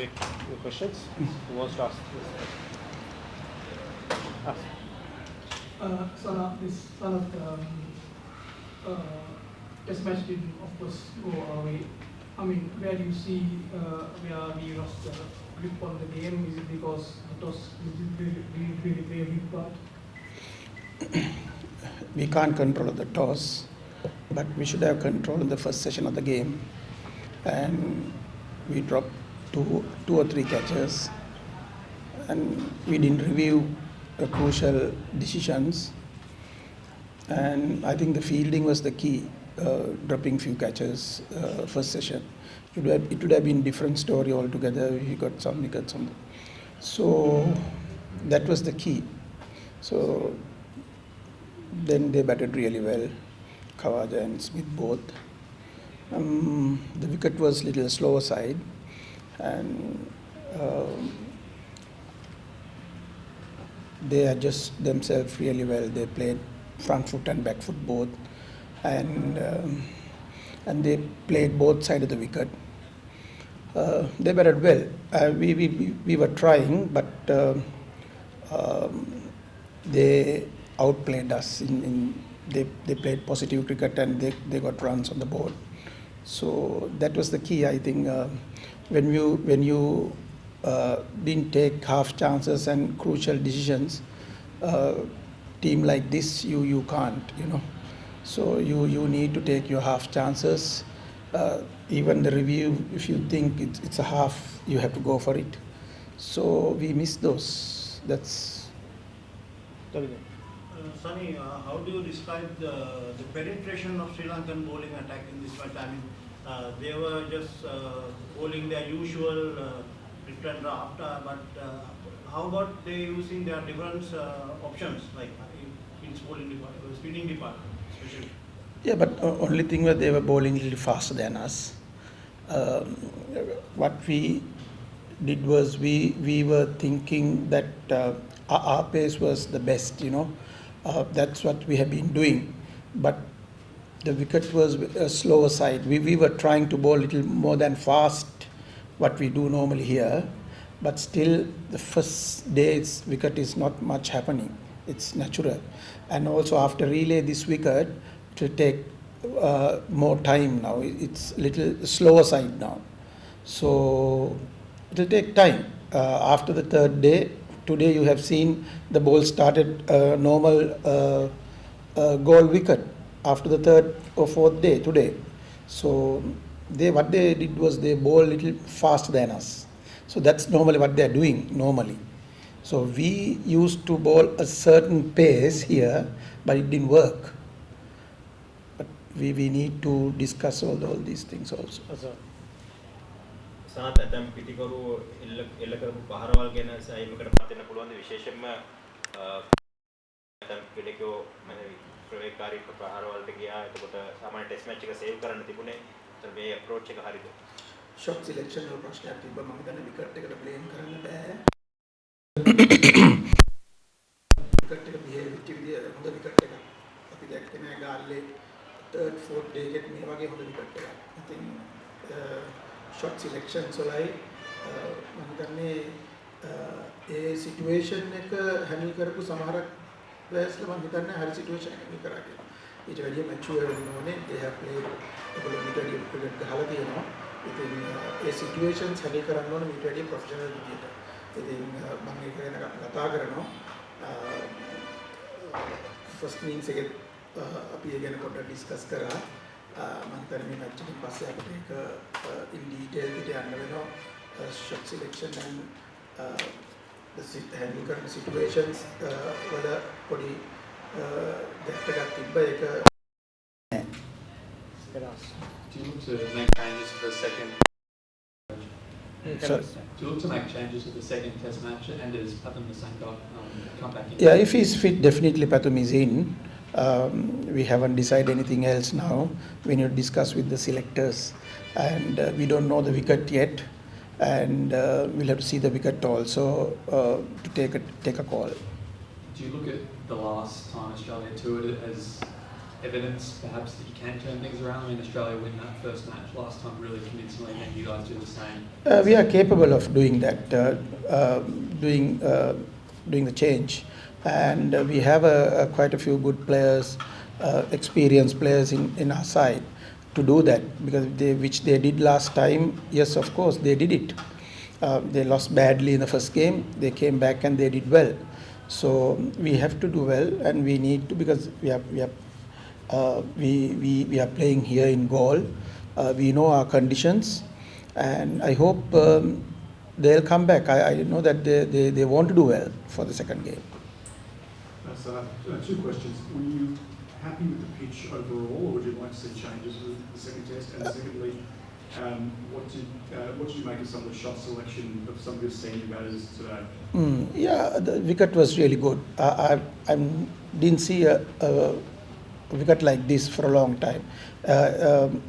Your questions? Who wants to ask? Ask. Sanath, test match did of course go our way. I mean, where do you see where we lost the grip on the game? Is it because the toss really play a big part? We can't control the toss, but we should have control in the first session of the game. And we dropped two or three catches, and we didn't review crucial decisions. And I think the fielding was the key, dropping few catches first session. It would have been different story altogether. We got some wickets on. So that was the key. So then they batted really well, Khawaja and Smith both. The wicket was little slower side, and they adjust themselves really well. They played front foot and back foot both, and they played both sides of the wicket. They batted well. We were trying, but they outplayed us. They played positive cricket and they got runs on the board. So that was the key, I think. When you didn't take half chances and crucial decisions, team like this you can't, So you need to take your half chances. Even the review, if you think it's a half, you have to go for it. So we missed those. That's. Sunny, how do you describe the penetration of Sri Lankan bowling attack in this match? I mean, they were just bowling their usual return draft, but how about they using their different options, like in spinning department, especially? Yeah, but only thing was they were bowling a little faster than us. What we did was we were thinking that our pace was the best, That's what we have been doing. But the wicket was a slower side. We were trying to bowl a little more than fast, what we do normally here. But still, the first day's wicket is not much happening. It's natural. And also after relay this wicket, it will take more time now. It's a little slower side now. So it will take time. After the third day, today you have seen the ball started normal goal wicket after the third or fourth day today. So what they did was they bowl a little faster than us. So that's normally what they're doing normally. So we used to bowl a certain pace here, but it didn't work. But we need to discuss all these things also. Sanath ඇතම් පිටිකරු එල්ල කරපු පහරවල් ගැන සයිමකට පත් වෙන්න පුළුවන් විශේෂයෙන්ම ඇතම් පිටිකෝ ප්‍රවේගකාරී පහරවල්ට ගියා එතකොට සාමාන්‍ය ටෙස්ට් මැච් එක සේව් කරන්න තිබුණේ ඒතර මේ අප්‍රෝච් එක හරියද ෂොට් සිලෙක්ෂන් වල ප්‍රශ්නයක් තිබ්බා මම හිතන්නේ විකට් එකට බ්ලේම් කරන්න බෑ විකට් එක බිහේව් වෙච්ච විදිය හොඳ විකට් එකක් අපි දැක්කේ නෑ ගාල්ලේ third fourth day එකේ මේ වගේ හොඳ විකට් එකක් ඉතින් shot selection වලයි මම හිතන්නේ ඒ සිටුේෂන් එක හැන්ඩල් කරපු සමහරක් ප්ලේයර්ස්ලා මම හිතන්නේ හරි සිටුේෂන් එකක් කරා කියලා. ඊට වැඩිය මැචුවර් වෙන්න ඕනේ. they have played ඒගොල්ලෝ ඊට වැඩිය ක්‍රිකට් ගහලා තියෙනවා. ඉතින් ඒ සිටුේෂන්ස් හැන්ඩල් කරන්න ඕනේ ඊට වැඩිය ප්‍රොෆෙෂනල් විදියට. ඉතින් මම ඒක ගැන කතා කරනවා. ෆස්ට් ඉනින්ග්ස් එකේ අපි ඒ ගැන පොඩ්ඩක් ඩිස්කස් කරා. මම හිතන්නේ මේ මැච් එකෙන් පස්සේ අපිට ඒක in detail පිට යන්න වෙනවා. shot selection and the handle කරන situations වල පොඩි ගැප් එකක් තිබ්බා ඒක. Do you look to make changes to the second? Sorry. Do you look to make changes to the second Test match, and is Pathum the same guy come back in? Yeah, if he's fit, definitely Pathum is in. We haven't decided anything else now. We need to discuss with the selectors, and we don't know the wicket yet, and we'll have to see the wicket also to take a call. Do you look at the last time Australia toured it as evidence perhaps that you can turn things around? I mean, Australia win that first match last time really convincingly, and then you guys do the same. We are capable of doing that, doing the change, and we have quite a few good players, experienced players in our side to do that, because which they did last time. Yes, of course they did it. They lost badly in the first game. They came back and they did well. So we have to do well, and we need to, because we are playing here in Gaul. We know our conditions, and I hope they'll come back. I know that they want to do well for the second game. So, two questions. Were you happy with the pitch overall, or would you like to see changes for the second test? And secondly, what did you make of some of the shot selection of some of your senior batters today? Yeah, the wicket was really good. I didn't see a wicket like this for a long time.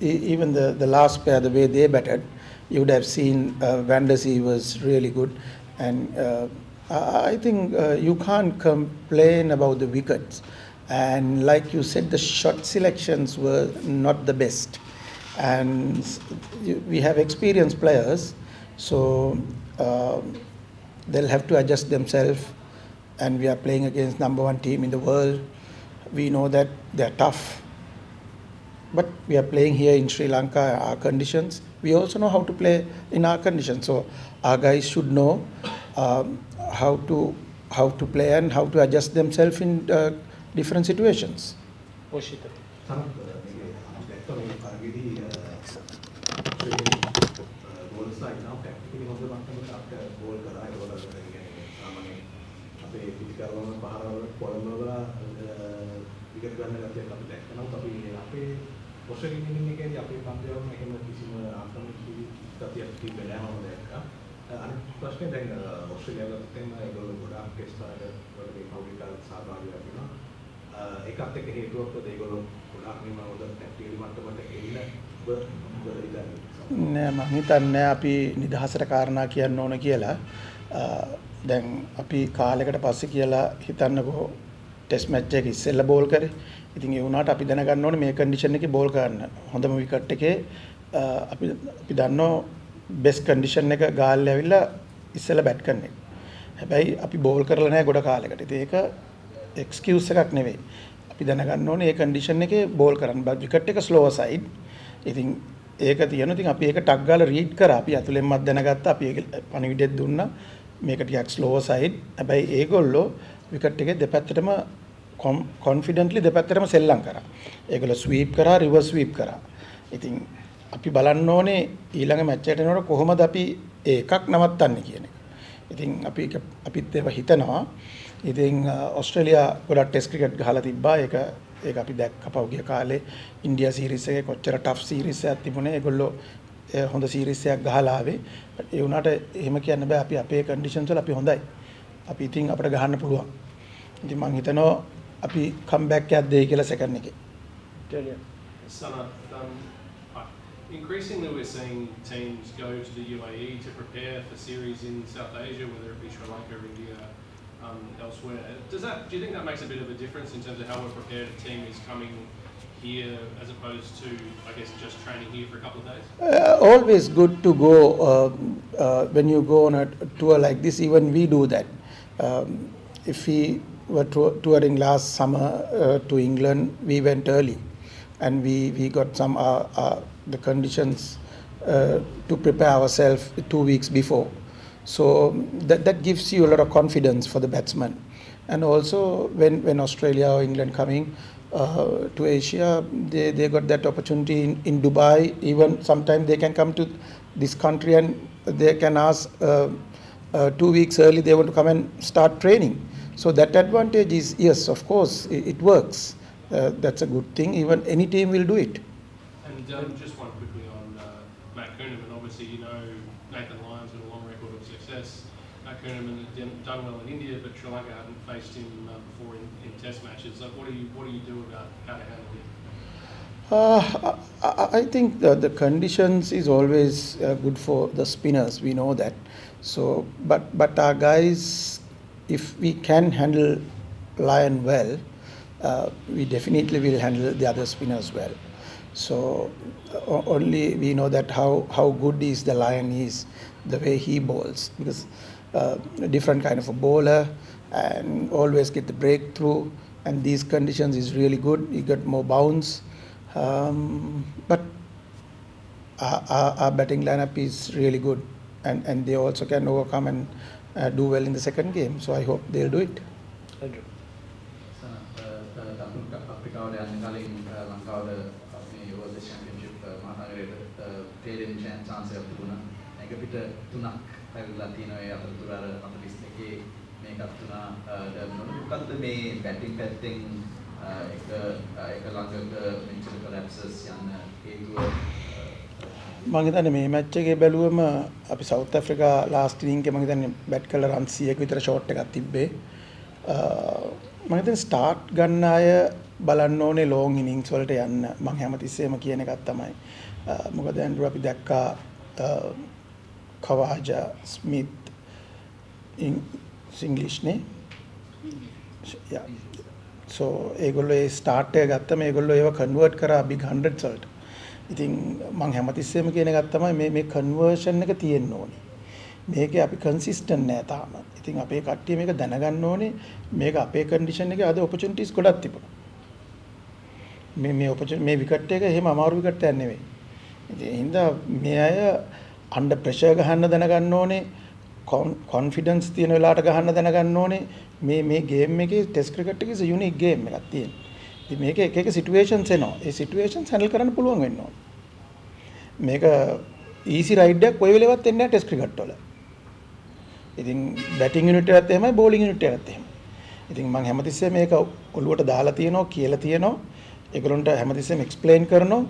Even the last pair, the way they batted, you would have seen Van der Zee was really good. And I think you can't complain about the wickets. And like you said, the shot selections were not the best. And we have experienced players, so they'll have to adjust themselves. And we are playing against #1 team in the world. We know that they're tough, but we are playing here in Sri Lanka, our conditions. We also know how to play in our conditions, so our guys should know how to play and how to adjust themselves in different situations. Oshita. නෑ මම හිතන්නේ අපි නිදහසට කාරණා කියන්න ඕන කියලා. දැන් අපි කාලයකට පස්සේ කියලා හිතන්නකෝ ටෙස්ට් මැච් එක ඉස්සෙල්ලා බෝල් කරේ. ඉතින් ඒ වුණාට අපි දැනගන්න ඕනේ මේ කන්ඩිෂන් එකේ බෝල් කරන්න. හොඳම විකට් එකේ අපි දන්නවා බෙස්ට් කන්ඩිෂන් එක ගාල්ලා ඇවිල්ලා ඉස්සෙල්ලා බැට් කරන එක. හැබැයි අපි බෝල් කරලා නැහැ ගොඩ කාලයකට. ඉතින් ඒක එක්ස්කියුස් එකක් නෙවෙයි. අපි දැනගන්න ඕනේ මේ කන්ඩිෂන් එකේ බෝල් කරන්න. විකට් එක ස්ලෝ සයිඩ්. ඉතින් ඒක තියෙනවා. ඉතින් අපි ඒක ටක් ගාලා රීඩ් කරා. අපි අතුලෙන්මත් දැනගත්තා. අපි ඒක පණිවිඩයක් දුන්නා. මේක ටිකක් ස්ලෝ සයිඩ්. හැබැයි ඒගොල්ලෝ විකට් එකේ දෙපැත්තටම කොන්ෆිඩන්ට්ලි දෙපැත්තටම සෙල්ලම් කරා. ඒගොල්ලෝ ස්වීප් කරා, රිවර්ස් ස්වීප් කරා. ඉතින් අපි බලන්න ඕනේ ඊළඟ මැච් එකට එනකොට කොහොමද අපි ඒකක් නවත්තන්නේ කියන එක. ඉතින් අපිත් ඒව හිතනවා. ඉතින් ඕස්ට්‍රේලියා ගොඩක් ටෙස්ට් ක්‍රිකට් ගහලා තිබ්බා. ඒක අපි දැක්ක පහුගිය කාලේ ඉන්දියා සීරීස් එකේ කොච්චර ටෆ් සීරීස් එකක් තිබුණේ. ඒගොල්ලෝ හොඳ සීරීස් එකක් ගහලා ආවේ. ඒ වුණාට එහෙම කියන්න බෑ. අපි අපේ කන්ඩිෂන්ස් වල අපි හොඳයි. අපි ඉතින් අපිට ගහන්න පුළුවන්. ඉතින් මම හිතනවා අපි කම්බැක් එකක් දෙයි කියලා සෙකන්ඩ් එකේ. Sanath, increasingly we're seeing teams go to the UAE to prepare for series in South Asia, whether it be Sri Lanka or India, elsewhere. Do you think that makes a bit of a difference in terms of how we're prepared? A team is coming here as opposed to, I guess, just training here for a couple of days? Always good to go when you go on a tour like this. Even we do that. If we were touring last summer to England, we went early, and we got some the conditions to prepare ourselves 2 weeks before. So that gives you a lot of confidence for the batsman. And also when Australia or England coming to Asia, they got that opportunity in Dubai. Even sometimes they can come to this country and they can ask 2 weeks early they want to come and start training. So that advantage is, yes, of course, it works. That's a good thing. Even any team will do it. And just one quickly on Matt Kuhneman. Obviously, you know Nathan Lyon's got a long record of success. Matt Kuhneman had done well in India, but Sri Lanka hadn't faced him before in Test matches. Like, what do you do about how to handle him? I think the conditions is always good for the spinners. We know that. So, but our guys, if we can handle Lyon well, we definitely will handle the other spinners well. So only we know that how good is the Lion is, the way he bowls, because a different kind of a bowler and always get the breakthrough, and these conditions is really good. He got more bounce, but our batting lineup is really good, and they also can overcome and do well in the second game. So I hope they'll do it. Andrew. දකුණු අප්‍රිකාවට යන්න කලින් ලංකාවට මේ World Championship මහනගරයට තේරෙන chance එකක් තිබුණා. ඒක පිට තුනක් පැවිදලා තියෙනවා. ඒ අතරතුර අර 42 මේකත් තුනා මොකක්ද මේ බැටිං පැත්තෙන් එක ළඟට මෙච්චර collapses යන හේතුව මම හිතන්නේ මේ මැච් එකේ බැලුවම අපි සවුත් ඇෆ්‍රිකා ලාස්ට් ඉනිං එකේ මම හිතන්නේ බැට් කළා රන් 100ක විතර ෂෝට් එකක් තිබ්බේ. මම හිතන්නේ ස්ටාර්ට් ගන්න අය බලන්න ඕනේ ලොං ඉනිංස් වලට යන්න. මම හැමතිස්සෙම කියන එකක් තමයි. මොකද ඇන්ඩ්‍රු අපි දැක්කා කවාජා ස්මිත් ඉංග්‍රීසි නේ. යා. so ඒගොල්ලෝ ඒ ස්ටාර්ට් එක ගත්තම ඒගොල්ලෝ ඒව කන්වර්ට් කරා big hundreds වලට. ඉතින් මම හැමතිස්සෙම කියන එකක් තමයි මේ කන්වර්ෂන් එක තියෙන්න ඕනේ. මේකේ අපි කන්සිස්ටන්ට් නෑ තාම. ඉතින් අපේ කට්ටිය මේක දැනගන්න ඕනේ. මේක අපේ කන්ඩිෂන් එකේ අද ඔපචුනිටිස් ගොඩක් තිබුණා. මේ විකට් එක එහෙම අමාරු විකට් එකක් නෙවෙයි. ඉතින් ඒ හින්දා මේ අය අන්ඩර් ප්‍රෙෂර් ගහන්න දැනගන්න ඕනේ. කොන්ෆිඩන්ස් තියෙන වෙලාවට ගහන්න දැනගන්න ඕනේ. මේ ගේම් එකේ ටෙස්ට් ක්‍රිකට් එකේ යුනික් ගේම් එකක් තියෙනවා. ඉතින් මේක එක එක සිටුේෂන්ස් එනවා. ඒ සිටුේෂන්ස් හැන්ඩල් කරන්න පුළුවන් වෙන්න ඕනේ. මේක ඊසි රයිඩ් එකක් කොයි වෙලෙවත් එන්නේ නැහැ ටෙස්ට් ක්‍රිකට් වල. ඉතින් බැටිං යුනිට් එකත් එහෙමයි බෝලිං යුනිට් එකත් එහෙමයි. ඉතින් මම හැමතිස්සෙම මේක ඔළුවට දාලා තියෙනවා කියලා තියෙනවා. ඒගොල්ලන්ට හැමතිස්සෙම එක්ස්ප්ලেইন කරනවා.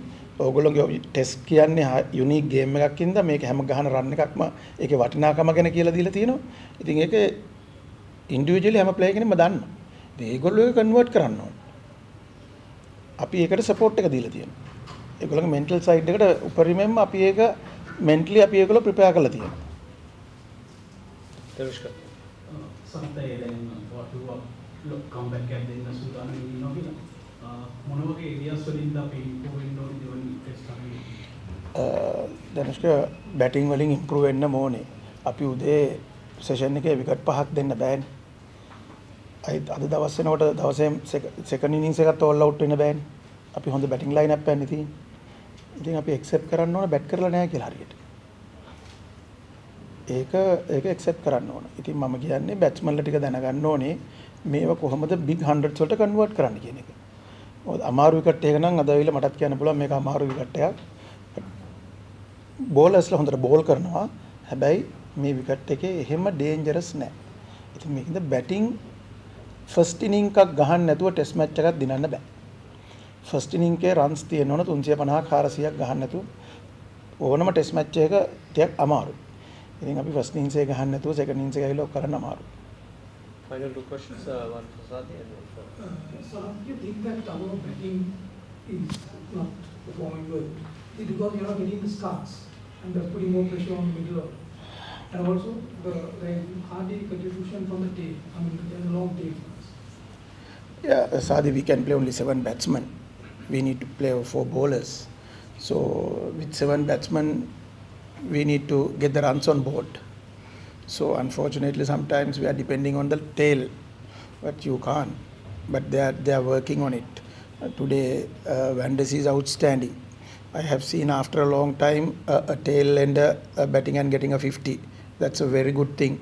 ඕගොල්ලෝගේ ටෙස්ට් කියන්නේ යුනික් ගේම් එකක් ඉඳලා මේක හැම ගහන රන් එකක්ම ඒකේ වටිනාකම ගැන කියලා දීලා තියෙනවා. ඉතින් ඒක ඉන්ඩිවිජුවලි හැම ප්ලේයර් කෙනෙක්ම දන්නවා. ඉතින් ඒගොල්ලෝ ඒක කන්වර්ට් කරන්න ඕනේ. අපි ඒකට සපෝට් එක දීලා තියෙනවා. ඒගොල්ලන්ගේ මෙන්ටල් සයිඩ් එකට උපරිමයෙන්ම අපි ඒක මෙන්ටලි අපි ඒගොල්ලෝ ප්‍රිපෙයාර් කරලා තියෙනවා. Tanushka. Sanath වටුව කම්බැක් එකක් දෙන්න සූදානම් ඉන්නවා කියලා. මොන වගේ ඒරියාස් වලින්ද අපි ඉම්ප්‍රූව් වෙන්න ඕනේ දෙවනි ටෙස්ට් එකේ? Tanushka බැටිං වලින් ඉම්ප්‍රූව් වෙන්න ඕනේ. අපි උදේ සෙෂන් එකේ විකට් 5ක් දෙන්න බෑනේ. අද දවස් වෙනකොට දවසේ සෙකන්ඩ් ඉනින්ස් එකත් ඕල් අවුට් වෙන්න බෑනේ. අපි හොඳ බැටිං ලයින් අප් එකක් තියෙන්නේ. ඉතින් අපි ඇක්සෙප්ට් කරන්න ඕනේ බැට් කරලා නැහැ කියලා හරියට. ඒක ඇක්සෙප්ට් කරන්න ඕන. ඉතින් මම කියන්නේ බැට්ස්මන්ලා ටික දැනගන්න ඕනේ මේව කොහොමද big hundreds වලට කන්වර්ට් කරන්න කියන එක. මොකද අමාරු විකට් එක නම් අද ඇවිල්ලා මටත් කියන්න පුළුවන් මේක අමාරු විකට් එකක්. බෝලර්ස්ලා හොඳට බෝල් කරනවා. හැබැයි මේ විකට් එකේ එහෙම ඩේන්ජරස් නැහැ. ඉතින් මේකෙන්ද බැටිං ෆස්ට් ඉනිං එකක් ගහන්න නැතුව ටෙස්ට් මැච් එකක් දිනන්න බෑ. ෆස්ට් ඉනිං එකේ රන්ස් තියෙන්න ඕන 350ක් 400ක් ගහන්න නැතුව ඕනම ටෙස්ට් මැච් එක ටිකක් අමාරුයි. ඉතින් අපි ෆස්ට් ඉනින්ස් එක ගහන්න නැතුව සෙකන්ඩ් ඉනින්ස් එක ඇවිල්ලා ඔක් කරන්න අමාරුයි. Final two questions, one for Sadi and one for. So do you think that our batting is not performing well? Is it because you're not getting the starts and they're putting more pressure on the middle order? And also the hardy contribution from the tail, I mean the long tail. Yeah, Sadi, we can play only 7 batsmen. We need to play 4 bowlers. So with 7 batsmen, we need to get the runs on board. So unfortunately, sometimes we are depending on the tail, but you can't. But they are working on it. Today, Van Der is outstanding. I have seen after a long time a tail ender batting and getting a 50. That's a very good thing.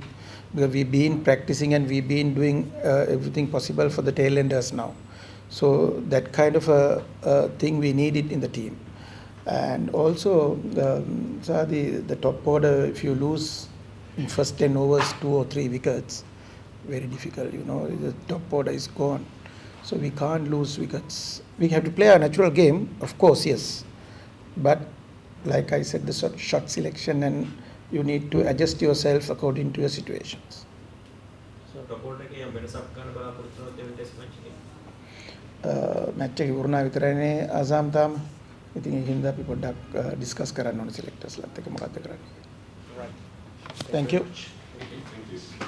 Because we've been practicing and we've been doing everything possible for the tail enders now. So that kind of a thing we need it in the team. And also, the top order, if you lose in first 10 overs 2 or 3 wickets, very difficult, the top order is gone. So we can't lose wickets. We have to play our natural game, of course, yes. But like I said, the shot selection, and you need to adjust yourself according to your situations. So top order එකේ යම් වෙනසක් ගන්න බලාපොරොත්තු වෙනවද මේ test match එකේ? Match එක ඉවරනා විතරයිනේ ආසම් තාම. ඉතින් ඒ හින්දා අපි පොඩ්ඩක් ඩිස්කස් කරන්න ඕනේ සිලෙක්ටර්ස්ලාත් එක්ක මොකද්ද කරන්නේ. Right. Thank you. Thank you.